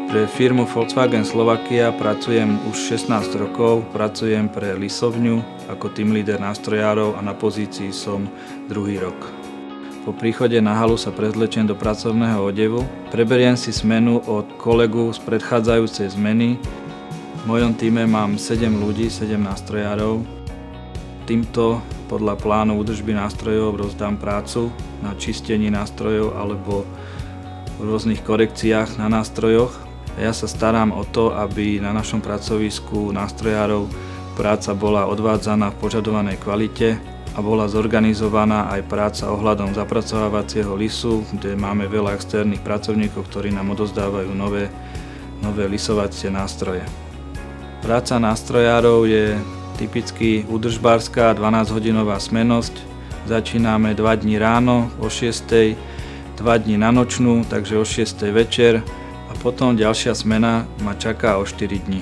Pre firmu Volkswagen Slovakia pracujem už 16 rokov, pracujem pre lisovňu ako team leader nástrojárov a na pozícii som druhý rok. Po príchode na halu sa prezlečiem do pracovného odevu, preberiem si smenu od kolegu z predchádzajúcej zmeny. V mojom týme mám 7 ľudí, 7 nástrojárov. Týmto podľa plánu údržby nástrojov rozdám prácu na čistení nástrojov alebo v rôznych korekciách na nástrojoch. Ja sa starám o to, aby na našom pracovisku nástrojárov práca bola odvádzaná v požadovanej kvalite a bola zorganizovaná aj práca ohľadom zapracovávacieho lisu, kde máme veľa externých pracovníkov, ktorí nám odovzdávajú nové lisovacie nástroje. Práca nástrojárov je typicky údržbárska 12-hodinová smennosť. Začíname 2 dní ráno o 6:00, 2 dní na nočnú, takže o 6:00 večer. A potom ďalšia smena ma čaká o 4 dní.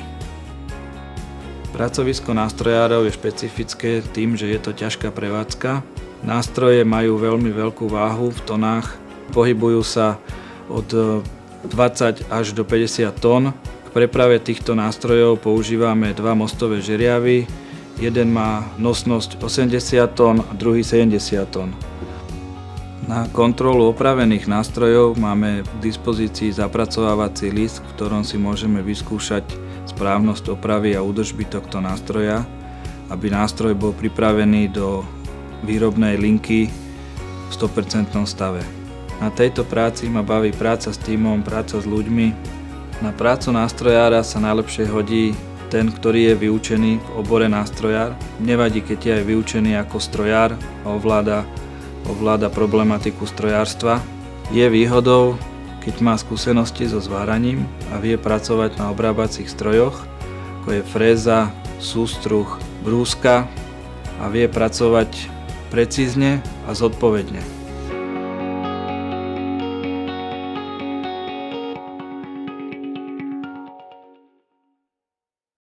Pracovisko nástrojárov je špecifické tým, že je to ťažká prevádzka. Nástroje majú veľmi veľkú váhu v tonách, pohybujú sa od 20 až do 50 tón. K preprave týchto nástrojov používame 2 mostové žeriavy. Jeden má nosnosť 80 tón a druhý 70 tón. Na kontrolu opravených nástrojov máme k dispozícii zapracovávací list, v ktorom si môžeme vyskúšať správnosť opravy a údržby tohto nástroja, aby nástroj bol pripravený do výrobnej linky v 100% stave. Na tejto práci ma baví práca s tímom, práca s ľuďmi. Na prácu nástrojára sa najlepšie hodí ten, ktorý je vyučený v obore nástrojár. Nevadí, keď je aj vyučený ako strojár a ovláda problematiku strojárstva. Je výhodou, keď má skúsenosti so zváraním a vie pracovať na obrábacích strojoch, ako je fréza, sústruh, brúska a vie pracovať precízne a zodpovedne.